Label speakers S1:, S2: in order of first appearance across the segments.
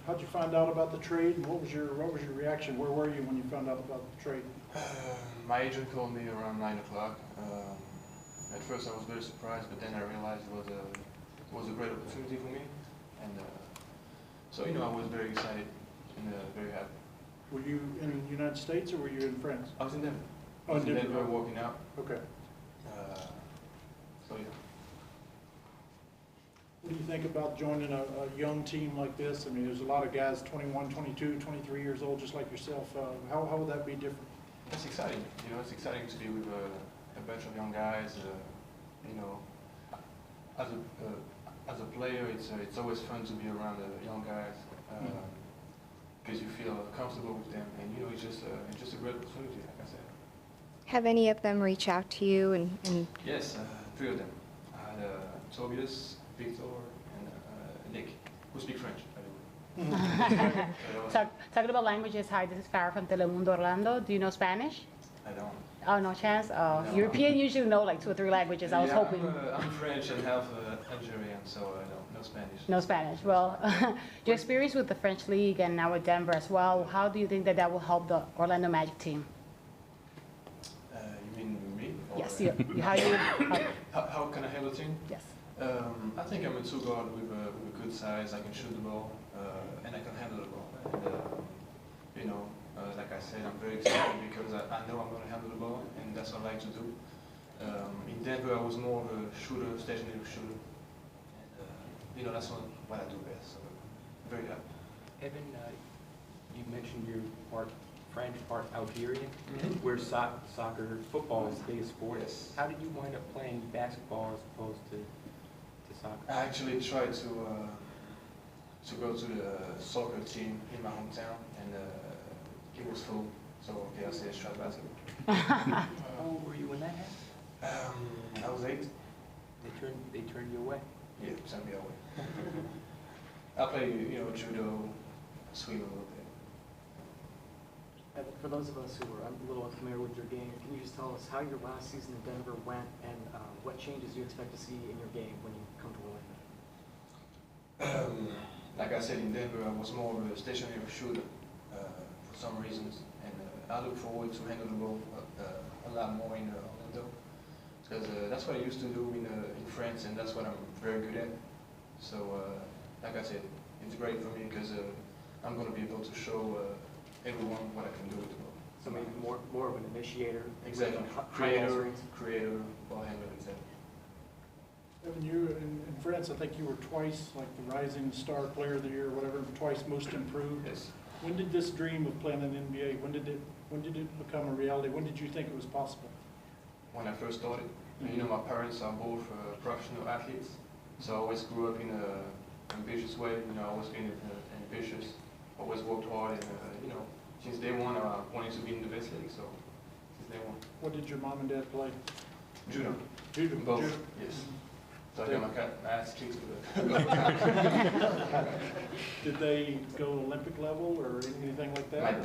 S1: how'd you find out about the trade, and what was your reaction? Where were you when you found out about the trade?
S2: My agent called me around 9 o'clock. At first I was very surprised, but then I realized it was a great opportunity for me, and so I was very excited and very happy.
S1: Were you in the United States or were you in France?
S2: I was in Denver.
S1: Oh, in
S2: Denver working out.
S1: Okay.
S2: So yeah.
S1: What do you think about joining a young team like this? I mean, there's a lot of guys 21, 22, 23 years old, just like yourself. How would that be different?
S2: It's exciting. It's exciting to be with a bunch of young guys. As a player, it's always fun to be around the young guys because you feel comfortable with them, and it's just a great opportunity, like I said.
S3: Have any of them reach out to you and
S2: Yes, 3 of them. I had Tobias, Victor, and Nick, who speak French, by the way.
S4: Talking about languages, hi, this is Farah from Telemundo Orlando. Do you know Spanish?
S2: I don't.
S4: Oh, no chance? Oh,
S2: No.
S4: European usually know like 2 or 3 languages. I was hoping.
S2: I'm French and half Algerian, so I don't know Spanish.
S4: No Spanish. Well, your experience with the French League and now with Denver as well, how do you think that will help the Orlando Magic team?
S2: You mean me? Or
S4: Yes,
S2: how can I handle the team?
S4: Yes.
S2: I think I'm a 2 guard with a good size. I can shoot the ball and I can handle the ball. And, like I said, I'm very excited because I know I'm going to handle the ball, and that's what I like to do. In Denver, I was more of a shooter, stationary shooter. And, that's what I do best. So, very happy.
S5: Evan, you mentioned you're part French, part Algerian.
S2: Mm-hmm.
S5: Where soccer, football is the biggest sport.
S2: Yes.
S5: How did you wind up playing basketball as opposed to soccer?
S2: I actually tried to go to the soccer team in my hometown, and it was full. So okay, I said let's try basketball.
S5: How old were you when that happened?
S2: I was 8.
S5: They turned you away.
S2: Yeah, sent me away. I play, judo, swim a little bit.
S6: Evan, for those of us who are a little unfamiliar with your game, can you just tell us how your last season in Denver went and what changes you expect to see in your game when you come to Orlando?
S2: Like I said, in Denver, I was more of a stationary shooter for some reasons, and I look forward to handle the ball a lot more in Orlando, because that's what I used to do in France, and that's what I'm very good at. So, like I said, it's great for me because I'm going to be able to show everyone what I can do with the ball.
S6: So maybe more of an initiator.
S2: Exactly. Creator, ball handler, exactly.
S1: Evan, you in France, I think you were twice like the Rising Star Player of the Year, or whatever, twice Most Improved.
S2: Yes.
S1: When did this dream of playing in the NBA, when did it become a reality? When did you think it was possible?
S2: When I first started, my parents are both professional athletes, so I always grew up in an ambitious way. Always been ambitious, always worked hard, and since day one I wanted to be in the best league. So since day one.
S1: What did your mom and dad play?
S2: Judo.
S1: Judo.
S2: Both.
S1: Judo.
S2: Yes. So I got my ass kicked with it.
S1: Did they go Olympic level or anything like that?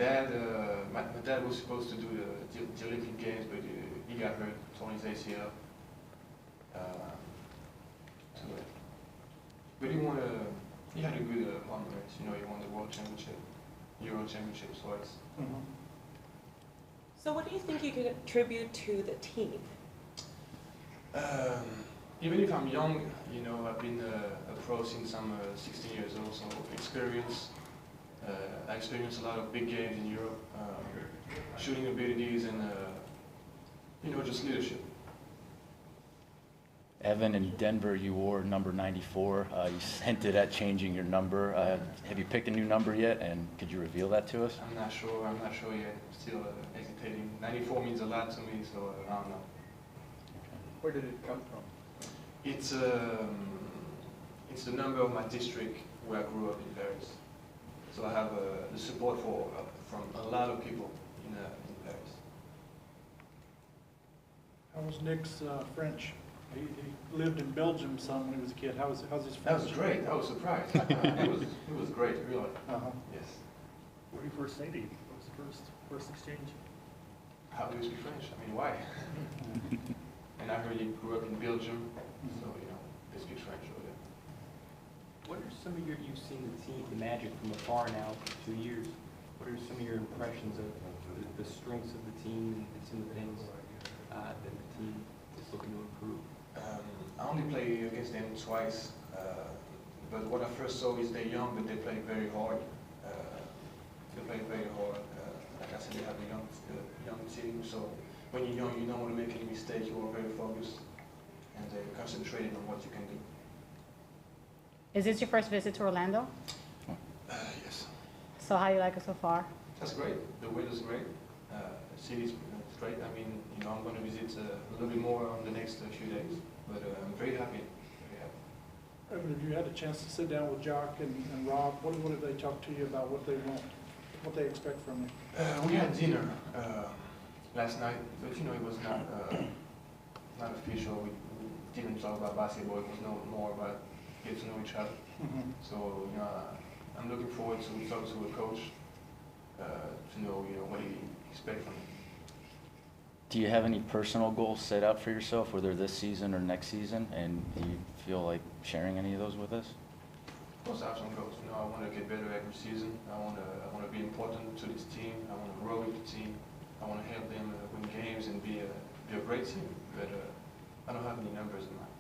S2: My dad was supposed to do the Olympic Games, but he got hurt, torn his ACL. But he had a good run race. He won the World Championship, Euro Championship twice.
S1: Mm-hmm.
S7: So what do you think you could contribute to the team?
S2: Even if I'm young, I've been a pro since I'm 16 years old, so experience. I experienced a lot of big games in Europe, shooting abilities, and just leadership.
S8: Evan, in Denver, you wore number 94. You hinted at changing your number. Have you picked a new number yet, and could you reveal that to us?
S2: I'm not sure yet. I'm still hesitating. 94 means a lot to me, so I don't know.
S6: Where did it come from?
S2: It's the number of my district where I grew up in Paris. So I have the support from a lot of people in Paris.
S1: How was Nick's French? He lived in Belgium some when he was a kid. How's his French?
S2: That was great. I was surprised. It was great, really.
S1: Uh-huh.
S2: Yes.
S9: Where did you first say to you? What was the first exchange?
S2: How do you speak French? I mean, why? And I heard he grew up in Belgium, so they speak French over there.
S5: What are You've seen the team, the Magic from afar now for 2 years. What are some of your impressions of the strengths of the team and some of the things that the team is looking to improve?
S2: I only play against them twice, but what I first saw is they're young, but they play very hard. They play very hard. Like I said, they have a young team, so when you're young, you don't want to make any mistake. You are very focused and concentrated on what you can do.
S4: Is this your first visit to Orlando?
S2: Yes.
S4: So how you like it so far?
S2: That's great. The weather's great. The city's great. I mean, I'm going to visit a little bit more on the next few days, but I'm very happy. Very happy.
S1: Evan, have you had a chance to sit down with Jock and Rob? What did they talk to you about, what they want, what they expect from you?
S2: We had dinner last night, but it was not official. We didn't talk about basketball. It was more about get to know each other.
S1: Mm-hmm.
S2: So I'm looking forward to talk to a coach to know what he expects from me.
S8: Do you have any personal goals set out for yourself, whether this season or next season? And do you feel like sharing any of those with us?
S2: Of course, I have some goals. I want to get better every season. I want to be important to this team. I want to grow with the team. I want to help them win games and be a great team. But I don't have any numbers in mind.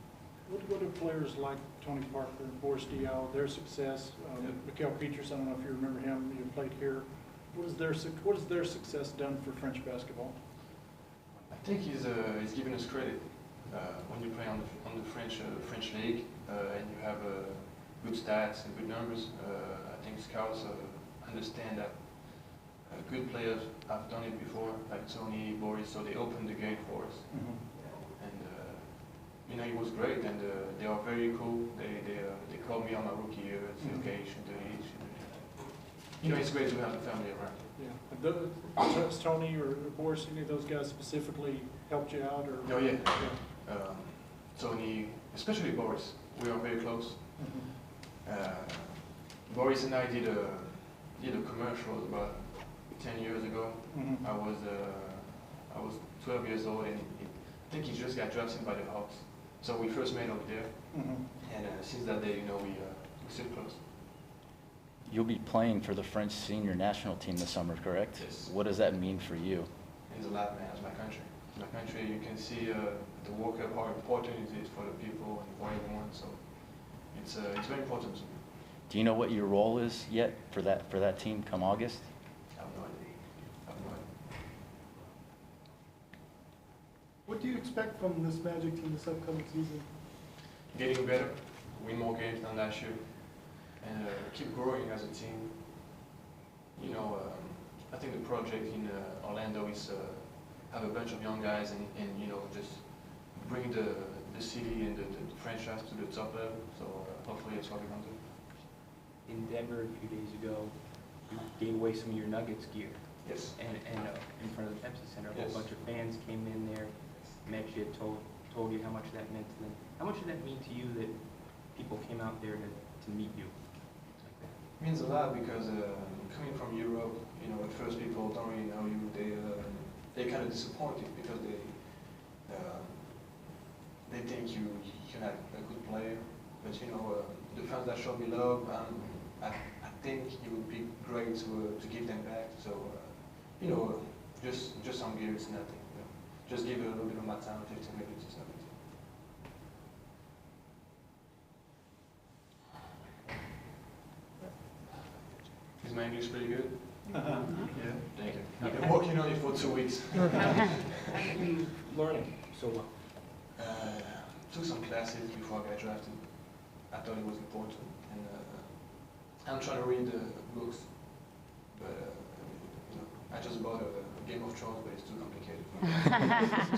S1: What do players like Tony Parker, Boris Diaw, their success, Mikael Peters, I don't know if you remember him, you played here. What has their success done for French basketball?
S2: I think he's giving us credit when you play on the French league and you have good stats and good numbers. I think scouts understand that good players have done it before, like Tony, Boris, so they opened the gate for us.
S1: Mm-hmm.
S2: And he was great, and they are very cool. They called me on my rookie year and said, okay, you should do it. It's great to have the family around.
S1: Yeah. Has Tony or Boris, any of those guys specifically helped you out? Or?
S2: Oh, yeah. Tony, especially Boris, we are very close.
S1: Mm-hmm.
S2: Boris and I did a commercial about 10 years ago.
S1: Mm-hmm.
S2: I was 12 years old, and I think he just got drafted by the Hawks. So we first met over there,
S1: Mm-hmm.
S2: and since that day, we still close.
S8: You'll be playing for the French senior national team this summer, correct?
S2: Yes.
S8: What does that mean for you?
S2: It means a lot, man. It's my country. It's my country. You can see the World Cup, how important it is for the people and for everyone. So it's very important to me.
S8: Do you know what your role is yet for that team come August?
S2: I have no idea. I have no idea.
S9: What do you expect from this Magic team this upcoming season?
S2: Getting better, win more games than last year, and keep growing as a team. I think the project in Orlando is have a bunch of young guys and just bring the city and the franchise to the top level. So hopefully that's what we're going to do.
S5: In Denver a few days ago, you gave away some of your Nuggets gear.
S2: Yes.
S5: And in front of the Pepsi Center, a
S2: Yes.
S5: whole bunch of fans came in there, met you, told you how much that meant to them. How much did that mean to you that people came out there to meet you? Like that?
S2: It means a lot because coming from Europe, at first people don't really know you. They're kind of disappointed because they think you're not a good player. But the fans that show me love, I think it would be great to give them back. So just some gear is nothing. Just give it a little bit of my time, 15 minutes is nothing. Is my English pretty good? Yeah, thank you. I've been working on it for 2 weeks.
S5: How have you been learning so well?
S2: Took some classes before I got drafted. I thought it was important, and I'm trying to read the books, but I just bought a Game of Thrones, but it's too complicated for me.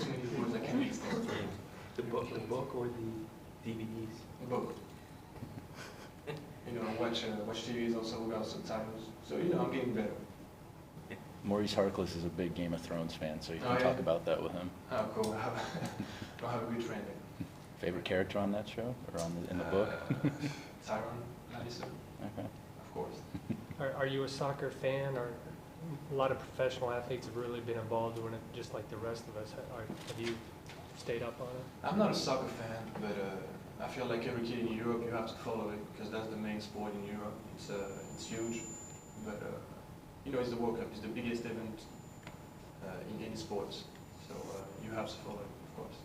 S2: Too many words I can't understand.
S5: The book or the DVDs?
S2: The book. Watch TVs also without subtitles. So I'm getting better.
S8: Maurice Harkless is a big Game of Thrones fan, so you can
S2: Oh, yeah?
S8: talk about that with him.
S2: Oh, cool. I have a good friend there.
S8: Favorite character on that show or in the book?
S2: Tyron Lannister,
S8: Okay.
S2: of course.
S10: Are you a soccer fan? Or a lot of professional athletes have really been involved in it, just like the rest of us. Have you stayed up on it?
S2: I'm not a soccer fan, but I feel like every kid in Europe, you have to follow it because that's the main sport in Europe. It's huge, but you know, it's the World Cup. It's the biggest event in any sports, so you have to follow it, of course.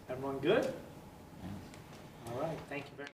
S6: Everyone good? All right, thank you very much.